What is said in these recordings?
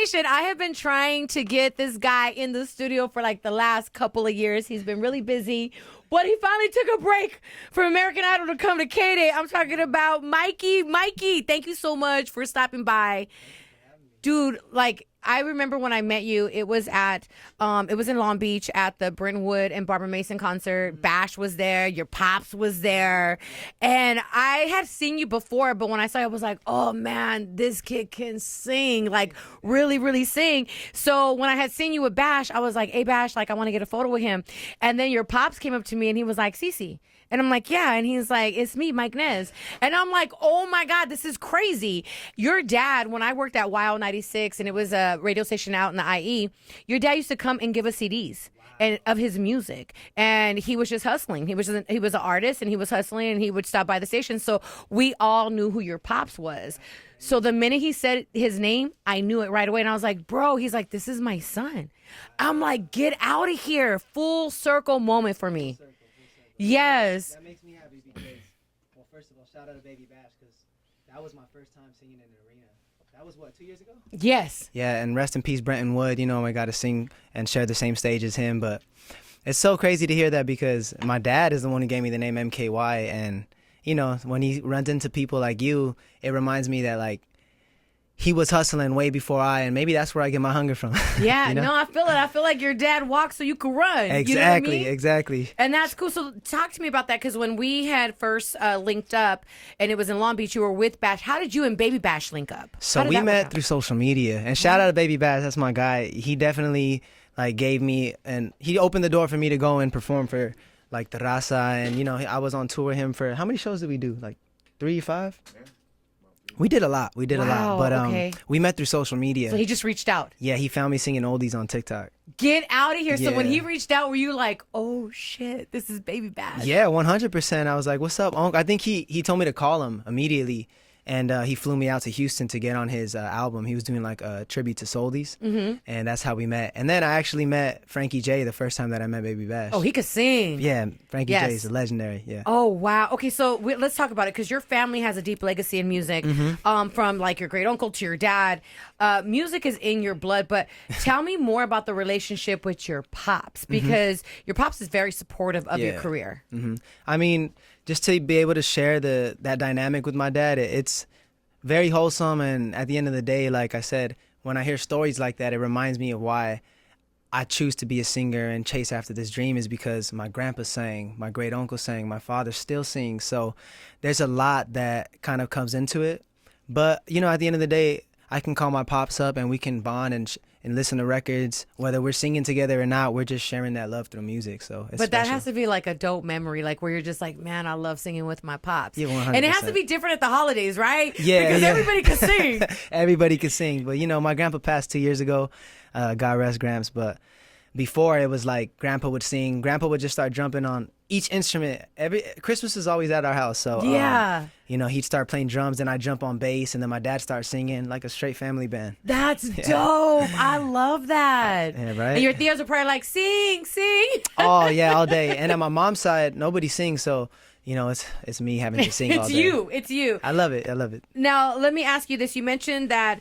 station. I have been trying to get this guy in the studio for like the last couple of years. He's been really busy, but he finally took a break from American Idol to come to KDAY. I'm talking about Mikey. Mikey, thank you so much for stopping by. Dude, like, I remember when I met you, it was in Long Beach at the Brentwood and Barbara Mason concert. Bash was there, your pops was there, and I had seen you before, but when I saw you, I was like, oh man, this kid can sing, like really, really sing. So when I had seen you with Bash, I was like, hey Bash, like I want to get a photo with him. And then your pops came up to me and he was like, Cece. And I'm like, yeah. And he's like, it's me, Mike Nez. And I'm like, oh my God, this is crazy. Your dad, when I worked at Wild 96 and it was a radio station out in the IE, your dad used to come and give us CDs and of his music. And he was just hustling. He was an artist and he was hustling and he would stop by the station. So we all knew who your pops was. So the minute he said his name, I knew it right away. And I was like, bro, he's like, this is my son. I'm like, get out of here. Full circle moment for me. Yes. That makes me happy because, well, first of all, shout out to Baby Bash because that was my first time singing in an arena. That was, what, 2 years ago? Yes. Yeah, and rest in peace, Brenton Wood. You know, I got to sing and share the same stage as him. But it's so crazy to hear that because my dad is the one who gave me the name MKY. And, you know, when he runs into people like you, it reminds me that, like, he was hustling way before and maybe that's where I get my hunger from. Yeah, you know? no, I feel it. I feel like your dad walked so you could run. Exactly, you know what I mean? Exactly. And that's cool. So talk to me about that because when we had first linked up and it was in Long Beach, you were with Bash. How did you and Baby Bash link up? So we met through social media. And shout out to Baby Bash, that's my guy. He definitely like gave me, and he opened the door for me to go and perform for like the Raza. And, you know, I was on tour with him for, how many shows did we do? Like 3, 5? Yeah. We did a lot. But we met through social media. So he just reached out. Yeah, he found me singing oldies on TikTok. Get out of here. Yeah. So when he reached out, were you like, oh shit, this is Baby Bash? Yeah, 100%. I was like, what's up, Unc? I think he told me to call him immediately. And he flew me out to Houston to get on his album. He was doing like a tribute to Soldies. Mm-hmm. And that's how we met. And then I actually met Frankie J the first time that I met Baby Bash. Oh, he could sing. Yeah, Frankie J is a legendary. Yeah. Oh, wow. Okay, so let's talk about it because your family has a deep legacy in music. Mm-hmm. From like your great uncle to your dad. Music is in your blood. But tell me more about the relationship with your pops because your pops is very supportive of your career. Mm-hmm. I mean, just to be able to share that dynamic with my dad, it's very wholesome. And at the end of the day, like I said, when I hear stories like that, it reminds me of why I choose to be a singer and chase after this dream is because my grandpa sang, my great uncle sang, my father still sings. So there's a lot that kind of comes into it. But, you know, at the end of the day, I can call my pops up and we can bond and listen to records, whether we're singing together or not. We're just sharing that love through music. So it's but that special. has to be like a dope memory, like where you're just like, man, I love singing with my pops. Yeah, 100%. And it has to be different at the holidays, right? Yeah, because everybody can sing. Everybody can sing. But, you know, my grandpa passed 2 years ago. God rest Gramps. But before it was like grandpa would sing. Grandpa would just start jumping on each instrument. Christmas is always at our house. So, you know, he'd start playing drums, then I'd jump on bass, and then my dad starts singing like a straight family band. That's dope. I love that. Yeah, right? And your tios are probably like, sing. Oh, yeah, all day. And at my mom's side, nobody sings, so, you know, it's me having to sing all day. It's you. I love it. Now, let me ask you this. You mentioned that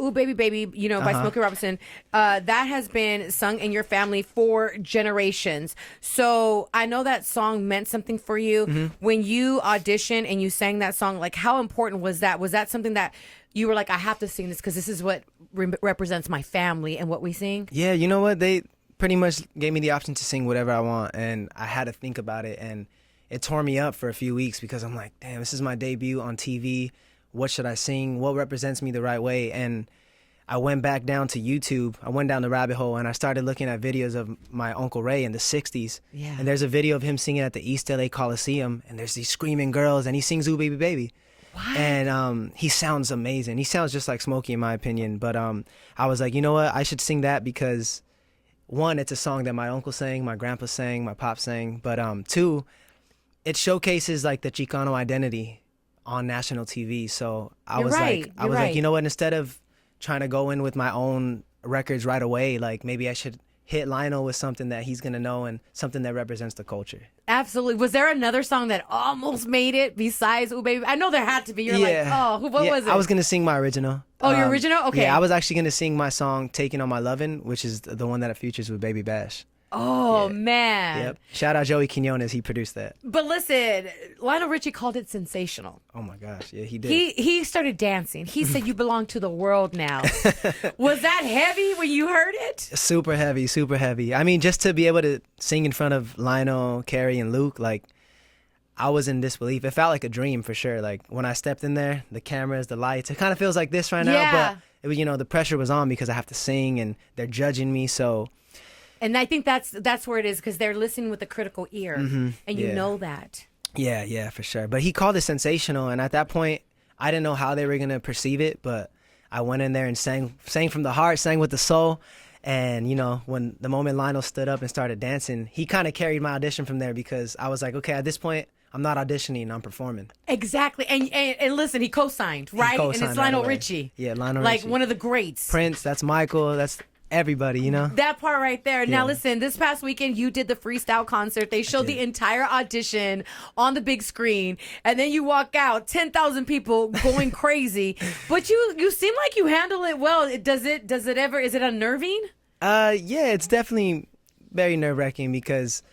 Ooh Baby Baby, you know, by Smokey Robinson, that has been sung in your family for generations. So I know that song meant something for you. When you auditioned and you sang that song, like how important was that? Was that something that you were like, I have to sing this because this is what represents my family and what we sing? Yeah, you know what? They pretty much gave me the option to sing whatever I want, and I had to think about it, and it tore me up for a few weeks because I'm like, damn, this is my debut on TV. What should I sing? What represents me the right way? And I went back down to YouTube. I went down the rabbit hole and I started looking at videos of my Uncle Ray in the 60s. Yeah. And there's a video of him singing at the East LA Coliseum, and there's these screaming girls, and he sings Ooh Baby Baby. What? And he sounds amazing. He sounds just like Smokey in my opinion. But I was like, you know what? I should sing that because, one, it's a song that my uncle sang, my grandpa sang, my pop sang. But two, it showcases like the Chicano identity on national TV. So I was like, you know what? Instead of trying to go in with my own records right away, like maybe I should hit Lionel with something that he's gonna know and something that represents the culture. Absolutely. Was there another song that almost made it besides "Ooh Baby"? I know there had to be. You're like, oh, what was it? I was gonna sing my original. Oh, your original? Okay. Yeah, I was actually gonna sing my song "Taking on My Lovin'," which is the one that it features with Baby Bash. Oh, man. Yep. Shout out Joey Quinones. He produced that. But listen, Lionel Richie called it sensational. Oh my gosh. Yeah, he did. He started dancing. He said, "You belong to the world now." Was that heavy when you heard it? Super heavy, super heavy. I mean, just to be able to sing in front of Lionel, Carrie, and Luke, like, I was in disbelief. It felt like a dream for sure. Like, when I stepped in there, the cameras, the lights, it kind of feels like this right now. Yeah. But, it was, the pressure was on because I have to sing and they're judging me, so... And I think that's where it is, because they're listening with a critical ear, and you know that. Yeah, for sure. But he called it sensational, and at that point, I didn't know how they were gonna perceive it, but I went in there and sang from the heart, sang with the soul, and when the moment Lionel stood up and started dancing, he kind of carried my audition from there because I was like, okay, at this point, I'm not auditioning, I'm performing. Exactly, and listen, he co-signed, right? And it's Lionel Richie. Yeah, Lionel Richie, like one of the greats. Prince, that's Michael, that's everybody, That part right there. Yeah. Now listen, this past weekend you did the freestyle concert. They showed the entire audition on the big screen, and then you walk out, 10,000 people going crazy. But you seem like you handle it well. Is it unnerving? Yeah, it's definitely very nerve-wracking because,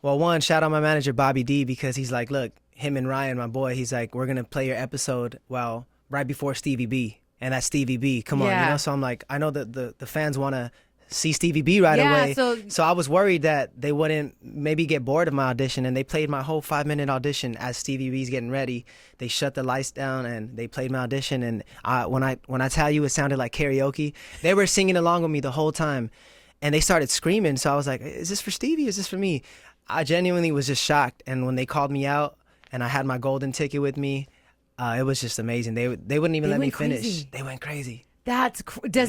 well, one, shout out my manager Bobby D, because he's like, look, him and Ryan, my boy, he's like, we're gonna play your episode right before Stevie B. And that's Stevie B. Come on, So I'm like, I know that the fans want to see Stevie B right away. So I was worried that they wouldn't maybe get bored of my audition, and they played my whole 5-minute audition as Stevie B's getting ready. They shut the lights down and they played my audition. And when I tell you it sounded like karaoke, they were singing along with me the whole time, and they started screaming. So I was like, is this for Stevie? Is this for me? I genuinely was just shocked. And when they called me out and I had my golden ticket with me, it was just amazing. They wouldn't even let me finish. They went crazy. Does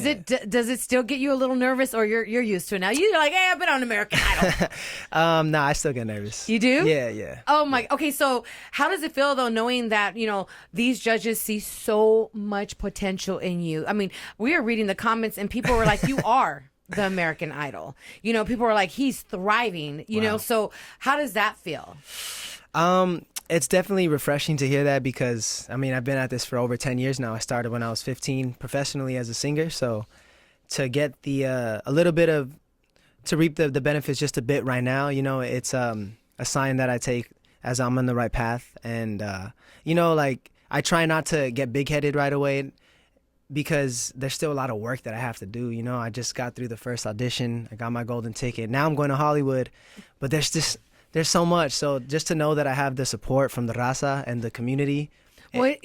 it still get you a little nervous, or you're used to it now? You're like, hey, I've been on American Idol. No, I still get nervous. You do? Yeah. Oh my. Okay, so how does it feel though, knowing that these judges see so much potential in you? I mean, we are reading the comments, and people were like, "You are the American Idol." People were like, "He's thriving." Wow. So how does that feel? It's definitely refreshing to hear that because, I mean, I've been at this for over 10 years now. I started when I was 15 professionally as a singer. So to get a little bit to reap the benefits just a bit right now, it's a sign that I take as I'm on the right path. And, like, I try not to get big-headed right away because there's still a lot of work that I have to do. I just got through the first audition. I got my golden ticket. Now I'm going to Hollywood. But there's so much. So just to know that I have the support from the raza and the community. Well,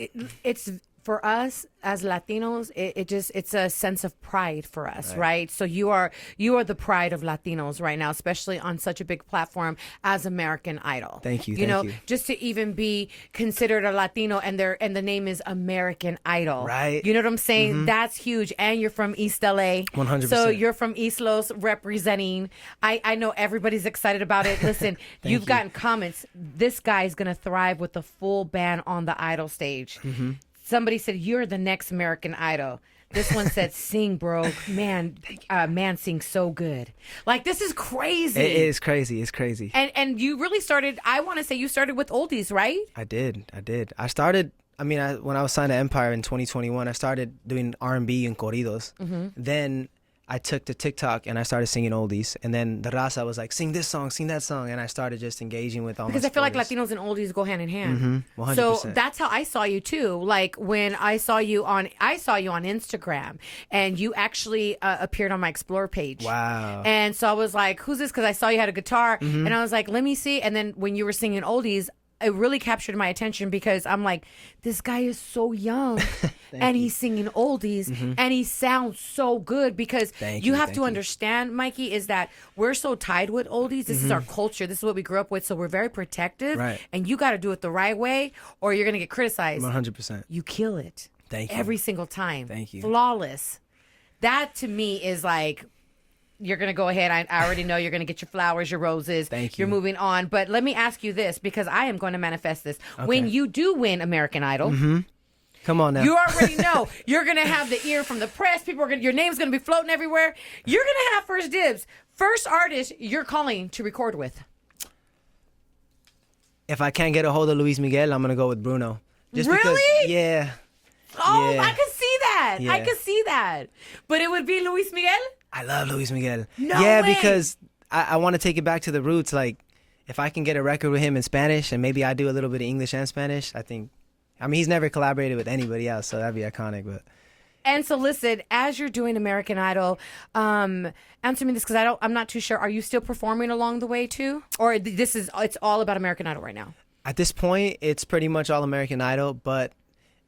it's for us as Latinos, it's a sense of pride for us, right? So you are the pride of Latinos right now, especially on such a big platform as American Idol. Thank you. You just to even be considered a Latino and the name is American Idol. Right. You know what I'm saying? Mm-hmm. That's huge. And you're from East LA. 100%. So you're from East Los representing. I know everybody's excited about it. Listen, you've gotten comments. This guy's gonna thrive with the full band on the Idol stage. Mm-hmm. Somebody said, "You're the next American Idol." This one said, "Sing, bro. Man sings so good." Like, this is crazy. It is crazy. It's crazy. And you really started, I want to say you started with oldies, right? I did. I started, when I was signed to Empire in 2021, I started doing R&B and corridos. Mm-hmm. Then I took to TikTok and I started singing oldies. And then the raza was like, sing this song, sing that song. And I started just engaging with all my Because I feel like Latinos and oldies go hand in hand. Mm-hmm. 100%. So that's how I saw you too. Like when I saw you on Instagram, and you actually appeared on my Explore page. Wow. And so I was like, who's this? Because I saw you had a guitar. Mm-hmm. And I was like, let me see. And then when you were singing oldies, it really captured my attention because I'm like, this guy is so young and he's singing oldies and he sounds so good because you have to understand, Mikey, is that we're so tied with oldies. This is our culture. This is what we grew up with. So we're very protective. Right. And you got to do it the right way or you're going to get criticized. 100%. You kill it. Thank you. Every single time. Thank you. Flawless. That to me is like, you're going to go ahead. I already know you're going to get your flowers, your roses. Thank you. You're moving on. But let me ask you this, because I am going to manifest this. Okay. When you do win American Idol, Come on now. You already know you're going to have the ear from the press. People are your name's going to be floating everywhere. You're going to have first dibs. First artist you're calling to record with. If I can't get a hold of Luis Miguel, I'm going to go with Bruno. Just Really? Because, yeah. Oh, Yeah. I could see that. Yeah. I could see that. But it would be Luis Miguel? I love Luis Miguel. No yeah, way. because I want to take it back to the roots. Like, if I can get a record with him in Spanish, and maybe I do a little bit of English and Spanish, I mean, he's never collaborated with anybody else, so that'd be iconic. But And so, listen, as you're doing American Idol, answer me this because I'm not too sure. Are you still performing along the way too, or it's all about American Idol right now? at this point, it's pretty much all American Idol. But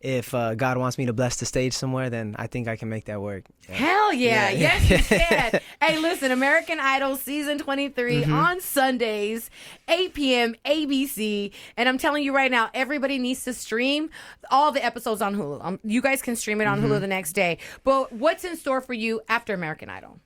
if God wants me to bless the stage somewhere, then I think I can make that work. Yeah. Hell yeah. Yeah. Yes, you can. Hey, listen, American Idol Season 23 on Sundays, 8 p.m. ABC. And I'm telling you right now, everybody needs to stream all the episodes on Hulu. You guys can stream it on Hulu the next day. But what's in store for you after American Idol?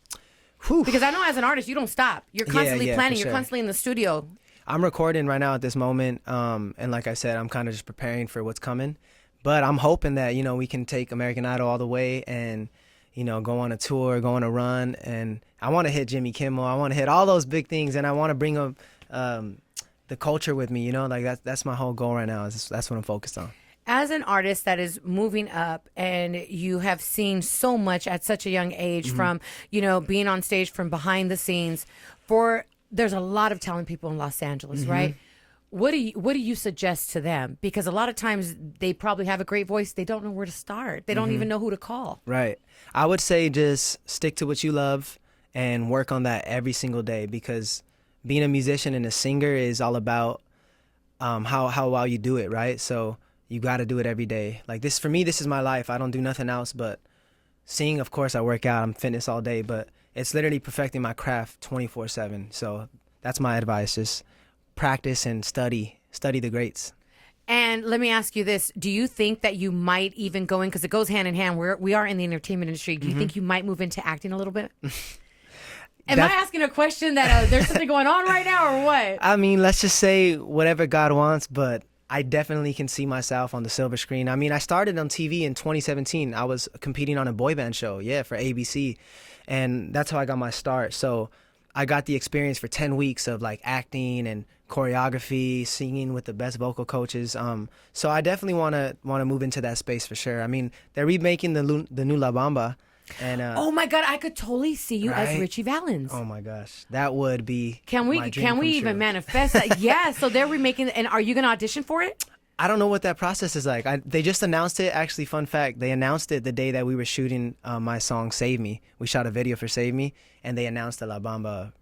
Whew. Because I know as an artist, you don't stop. You're constantly yeah, planning. for You're sure. constantly in the studio. I'm recording right now at this moment. And like I said, I'm kind of just preparing for what's coming. But I'm hoping that, we can take American Idol all the way and, go on a tour, go on a run. And I want to hit Jimmy Kimmel. I want to hit all those big things. And I want to bring up the culture with me, like that's my whole goal right now. That's what I'm focused on. As an artist that is moving up and you have seen so much at such a young age from, being on stage, from behind the scenes, there's a lot of talented people in Los Angeles, right? What do you suggest to them? Because a lot of times they probably have a great voice. They don't know where to start. They don't even know who to call. Right. I would say just stick to what you love and work on that every single day, because being a musician and a singer is all about how well you do it, right? So you got to do it every day. Like this, for me, this is my life. I don't do nothing else but sing. Of course, I work out. I'm fitness all day, but it's literally perfecting my craft 24/7. So that's my advice. Just practice and study the greats. And let me ask you this. Do you think that you might even go in, because it goes hand in hand, we are in the entertainment industry. Do you think you might move into acting a little bit? Am I asking a question that there's something going on right now or what? I mean, let's just say whatever God wants, but I definitely can see myself on the silver screen. I mean, I started on TV in 2017. I was competing on a boy band show, for ABC. And that's how I got my start. So I got the experience for 10 weeks of like acting and choreography, singing with the best vocal coaches. So I definitely want to move into that space for sure. I mean, they're remaking the new La Bamba. And oh my God, I could totally see you as Right? Ritchie Valens. oh my gosh, that would be Can my dream we come even true. manifest that? Yeah, so they're remaking and are you going to audition for it? I don't know what that process is like. They just announced it. Actually, fun fact, they announced it the day that we were shooting my song Save Me. We shot a video for Save Me, and they announced the La Bamba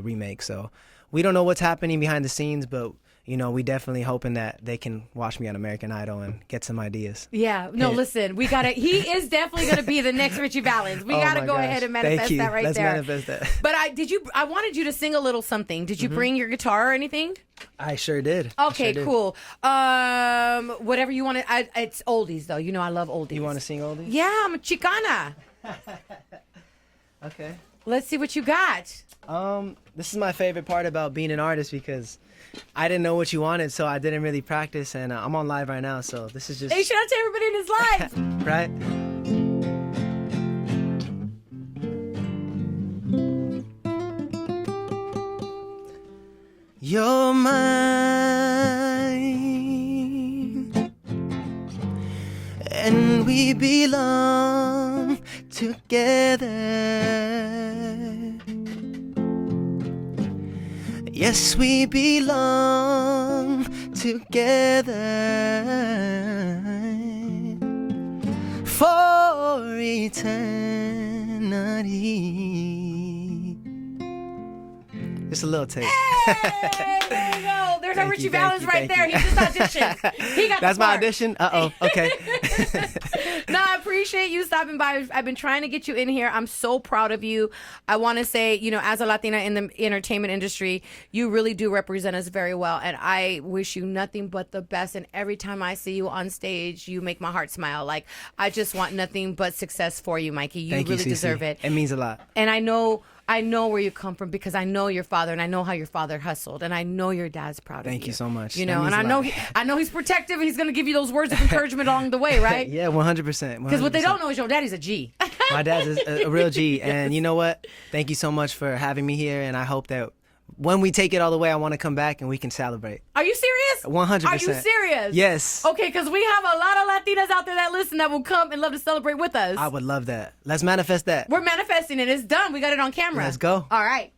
remake. So we don't know what's happening behind the scenes, but we definitely hoping that they can watch me on American Idol and get some ideas. Yeah. No, listen, he is definitely going to be the next Ritchie Valens. We Oh got to my go gosh. ahead and Thank manifest you. that right Let's there. manifest that. But I wanted you to sing a little something. Did you bring your guitar or anything? I sure did. Okay, Sure did. cool. Whatever you want to, it's oldies though. I love oldies. You want to sing oldies? Yeah, I'm a Chicana. Okay. Let's see what you got. This is my favorite part about being an artist, because I didn't know what you wanted, so I didn't really practice, and I'm on live right now, so this is just Hey, shout out to everybody in his life. right. You're mine, and we belong together. Yes, we belong together for eternity. Just a little taste. Hey, there you go. There's our Thank Ritchie you, Valens right thank there. you. He just auditioned. He got That's the my part. audition? Uh-oh, okay. No, I appreciate you stopping by. I've been trying to get you in here. I'm so proud of you. I want to say, you know, as a Latina in the entertainment industry, you really do represent us very well. And I wish you nothing but the best. And every time I see you on stage, you make my heart smile. Like, I just want nothing but success for you, Mikey. You Thank really you, Cece. deserve it. It means a lot. And I know where you come from because I know your father and I know how your father hustled and I know your dad's proud of you. Thank you so much. You That know, means and a lot. I know he's protective and he's going to give you those words of encouragement along the way, right? Yeah, 100%. Because what they don't know is your daddy's a G. My dad's a real G. And you know what? Thank you so much for having me here. And I hope that when we take it all the way, I want to come back and we can celebrate. Are you serious? 100%. Are you serious? Yes. Okay, because we have a lot of Latinas out there that listen that will come and love to celebrate with us. I would love that. Let's manifest that. We're manifesting it. It's done. We got it on camera. Let's go. All right.